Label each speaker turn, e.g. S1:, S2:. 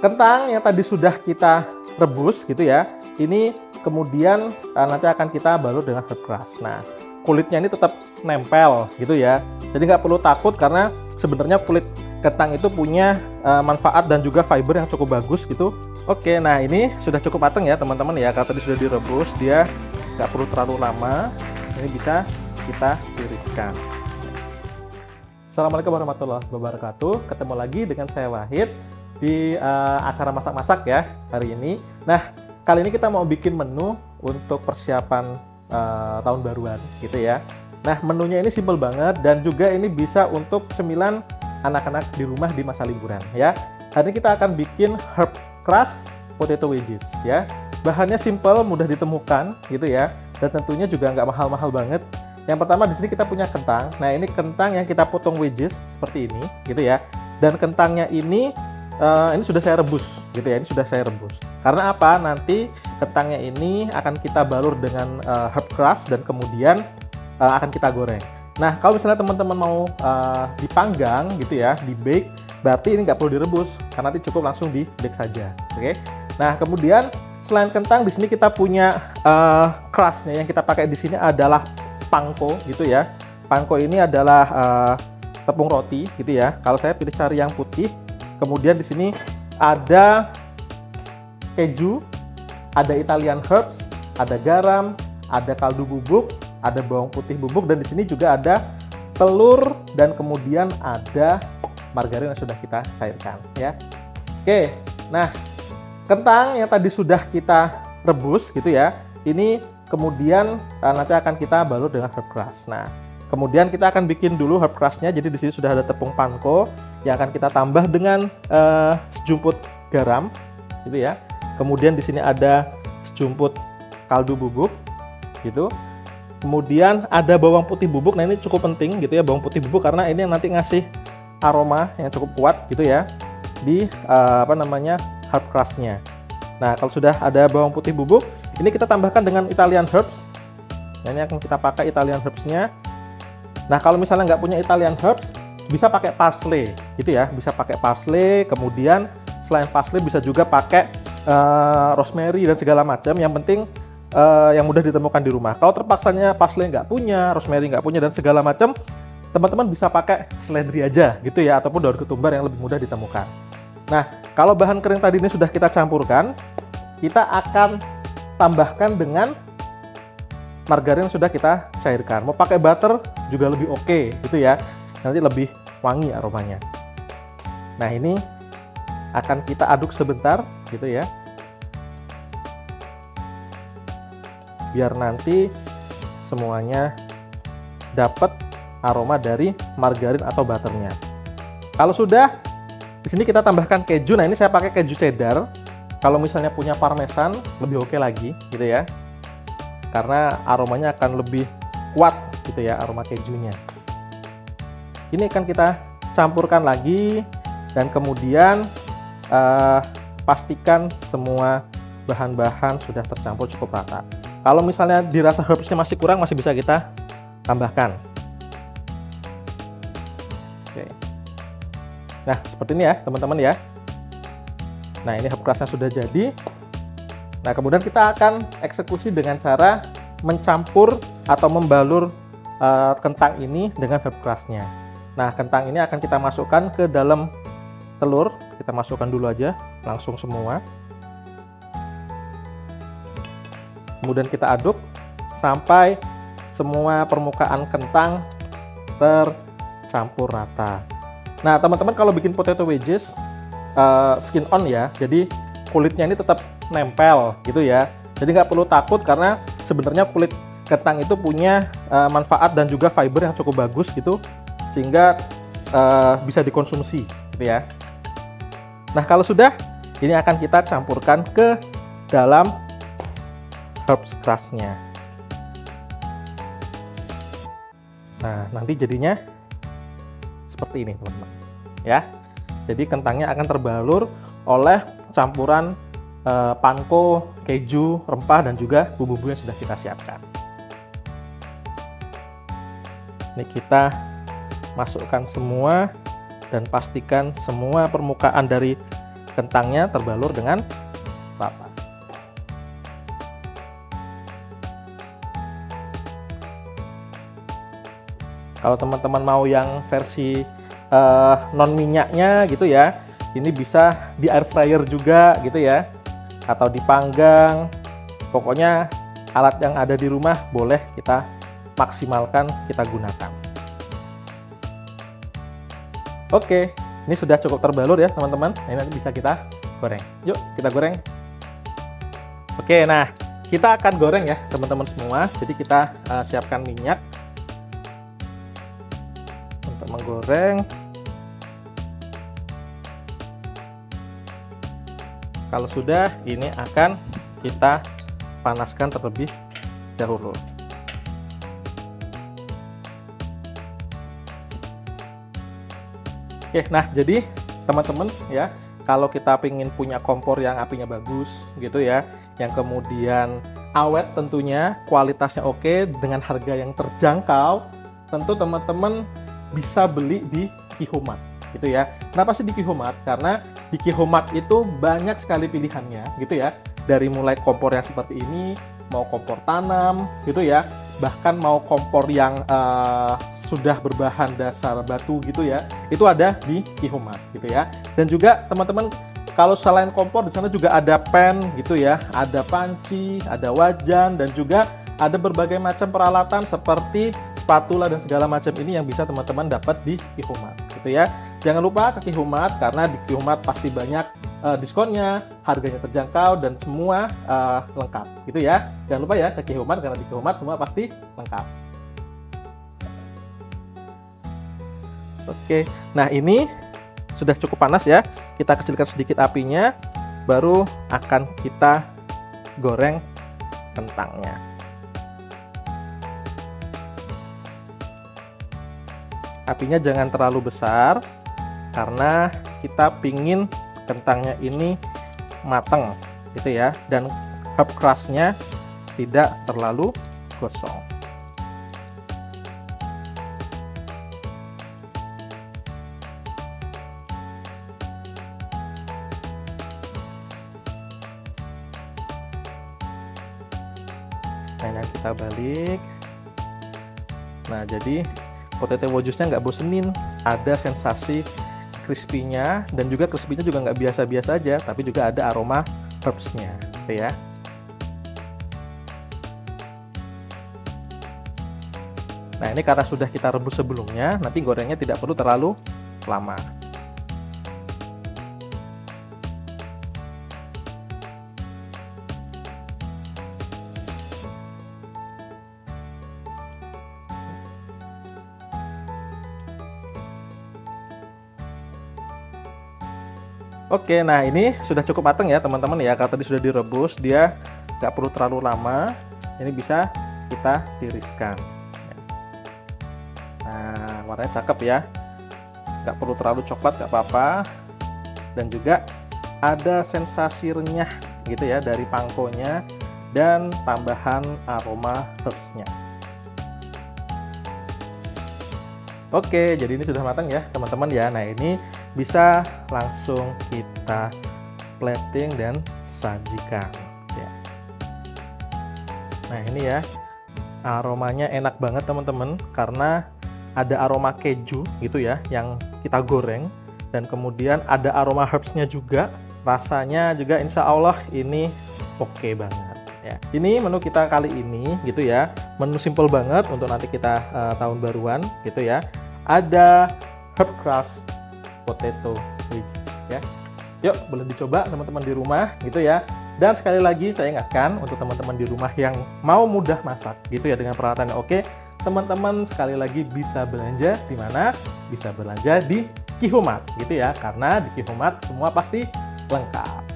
S1: kentang yang tadi sudah kita rebus gitu ya, ini kemudian nanti akan kita balut dengan herb crust. Nah, kulitnya ini tetap nempel gitu ya, jadi nggak perlu takut karena sebenarnya kulit kentang itu punya manfaat dan juga fiber yang cukup bagus gitu. Oke, nah ini sudah cukup matang ya teman-teman ya, karena tadi sudah direbus, dia nggak perlu terlalu lama. Ini bisa kita tiriskan. Assalamualaikum warahmatullahi wabarakatuh. Ketemu lagi dengan saya Wahid di acara masak-masak ya hari ini. Nah, kali ini kita mau bikin menu untuk persiapan tahun baruan gitu ya. Nah, menunya ini simple banget dan juga ini bisa untuk cemilan anak-anak di rumah di masa liburan ya. Hari ini kita akan bikin herb crust potato wedges ya. Bahannya simple, mudah ditemukan gitu ya. Dan tentunya juga nggak mahal-mahal banget. Yang pertama di sini kita punya kentang. Nah, ini kentang yang kita potong wedges seperti ini gitu ya. Dan kentangnya ini sudah saya rebus gitu ya. Ini sudah saya rebus. Karena apa? Nanti kentangnya ini akan kita balur dengan herb crust dan kemudian akan kita goreng. Nah, kalau misalnya teman-teman mau dipanggang gitu ya, di bake, berarti ini nggak perlu direbus karena nanti cukup langsung di bake saja. Oke. Nah, kemudian selain kentang di sini kita punya crustnya yang kita pakai di sini adalah panko gitu ya. Panko ini adalah tepung roti gitu ya. Kalau saya pilih cari yang putih. Kemudian di sini ada keju, ada Italian herbs, ada garam, ada kaldu bubuk, ada bawang putih bubuk, dan di sini juga ada telur dan kemudian ada margarin yang sudah kita cairkan ya. Oke. Nah, kentang yang tadi sudah kita rebus gitu ya, ini kemudian nanti akan kita balut dengan herb crust. Nah, kemudian kita akan bikin dulu herb crustnya. Jadi di sini sudah ada tepung panko yang akan kita tambah dengan sejumput garam, gitu ya. Kemudian di sini ada sejumput kaldu bubuk, gitu. Kemudian ada bawang putih bubuk. Nah, ini cukup penting gitu ya, bawang putih bubuk karena ini nanti ngasih aroma yang cukup kuat gitu ya di herb crustnya. Nah, kalau sudah ada bawang putih bubuk, ini kita tambahkan dengan Italian herbs. Nah, ini akan kita pakai Italian herbsnya. Nah, kalau misalnya nggak punya Italian herbs, bisa pakai parsley, gitu ya. Bisa pakai parsley, kemudian selain parsley bisa juga pakai rosemary dan segala macam. Yang penting yang mudah ditemukan di rumah. Kalau terpaksanya parsley nggak punya, rosemary nggak punya dan segala macam, teman-teman bisa pakai seledri aja, gitu ya, ataupun daun ketumbar yang lebih mudah ditemukan. Nah, kalau bahan kering tadi ini sudah kita campurkan, kita akan tambahkan dengan margarin yang sudah kita cairkan. Mau pakai butter juga lebih oke, gitu ya. Nanti lebih wangi aromanya. Nah, ini akan kita aduk sebentar, gitu ya. Biar nanti semuanya dapat aroma dari margarin atau butternya. Kalau sudah, di sini kita tambahkan keju. Nah, ini saya pakai keju cheddar. Kalau misalnya punya parmesan, lebih oke lagi, gitu ya. Karena aromanya akan lebih kuat, gitu ya, aroma kejunya. Ini akan kita campurkan lagi dan kemudian pastikan semua bahan-bahan sudah tercampur cukup rata. Kalau misalnya dirasa herbsnya masih kurang, masih bisa kita tambahkan. Oke. Nah, seperti ini ya teman-teman ya. Nah, ini herb crustnya sudah jadi. Nah, kemudian kita akan eksekusi dengan cara mencampur atau membalur kentang ini dengan herb crustnya. Nah, kentang ini akan kita masukkan ke dalam telur. Kita masukkan dulu aja, langsung semua. Kemudian kita aduk sampai semua permukaan kentang tercampur rata. Nah, teman-teman kalau bikin potato wedges, skin on ya, jadi kulitnya ini tetap nempel gitu ya. Jadi nggak perlu takut karena sebenarnya kulit kentang itu punya manfaat dan juga fiber yang cukup bagus gitu, sehingga bisa dikonsumsi gitu ya. Nah, kalau sudah, ini akan kita campurkan ke dalam herb crustnya. Nah, nanti jadinya seperti ini teman-teman ya. Jadi kentangnya akan terbalur oleh campuran panko, keju, rempah dan juga bumbu-bumbu yang sudah kita siapkan. Ini kita masukkan semua dan pastikan semua permukaan dari kentangnya terbalur dengan rata. Kalau teman-teman mau yang versi non minyaknya gitu ya, ini bisa di air fryer juga gitu ya, atau dipanggang. Pokoknya alat yang ada di rumah boleh kita maksimalkan, kita gunakan. Oke, ini sudah cukup terbalur ya teman-teman. Ini nanti bisa kita goreng. Yuk kita goreng. Oke, nah kita akan goreng ya teman-teman semua. Jadi kita siapkan minyak untuk menggoreng. Kalau sudah, ini akan kita panaskan terlebih dahulu. Oke, nah jadi teman-teman ya, kalau kita ingin punya kompor yang apinya bagus gitu ya, yang kemudian awet tentunya, kualitasnya oke, dengan harga yang terjangkau, tentu teman-teman bisa beli di Qihoo Mart gitu ya. Kenapa sih di Qihoo Mart? Karena di Qihoo Mart itu banyak sekali pilihannya gitu ya. Dari mulai kompor yang seperti ini, mau kompor tanam gitu ya, bahkan mau kompor yang sudah berbahan dasar batu gitu ya, itu ada di Qihoo Mart gitu ya. Dan juga teman-teman, kalau selain kompor di sana juga ada pan gitu ya, ada panci, ada wajan, dan juga ada berbagai macam peralatan seperti spatula dan segala macam ini yang bisa teman-teman dapat di Qihoo Mart gitu ya. Jangan lupa ke Qihoo Mart, karena di Qihoo Mart pasti banyak diskonnya, harganya terjangkau, dan semua lengkap gitu ya. Jangan lupa ya ke Qihoo Mart, karena di Qihoo Mart semua pasti lengkap. Oke, nah ini sudah cukup panas ya. Kita kecilkan sedikit apinya, baru akan kita goreng kentangnya. Apinya jangan terlalu besar, karena kita pingin kentangnya ini matang gitu ya, dan herb crust-nya tidak terlalu gosong. Nah, kita balik. Nah, jadi potato wojusnya nggak bosenin, ada sensasi crispy-nya, dan juga crispy-nya juga nggak biasa-biasa aja, tapi juga ada aroma herbs-nya gitu ya. Nah, ini karena sudah kita rebus sebelumnya, nanti gorengnya tidak perlu terlalu lama. Oke, nah ini sudah cukup matang ya teman-teman ya. Kalau tadi sudah direbus, dia nggak perlu terlalu lama. Ini bisa kita tiriskan. Nah, warnanya cakep ya. Nggak perlu terlalu coklat, nggak apa-apa. Dan juga ada sensasi renyah gitu ya dari pangkonya, dan tambahan aroma herbs-nya. Oke, jadi ini sudah matang ya teman-teman ya. Nah, ini bisa langsung kita plating dan sajikan ya. Nah, ini ya, aromanya enak banget teman-teman, karena ada aroma keju gitu ya yang kita goreng, dan kemudian ada aroma herbs-nya juga. Rasanya juga insya Allah ini oke banget ya. Ini menu kita kali ini gitu ya, menu simple banget untuk nanti kita tahun baruan gitu ya. Ada herb crust potato wedges ya. Yuk, boleh dicoba teman-teman di rumah gitu ya. Dan sekali lagi saya ingatkan untuk teman-teman di rumah yang mau mudah masak gitu ya, dengan peralatan yang oke, teman-teman sekali lagi bisa belanja di mana? Bisa belanja di Qihoo Mart gitu ya, karena di Qihoo Mart semua pasti lengkap.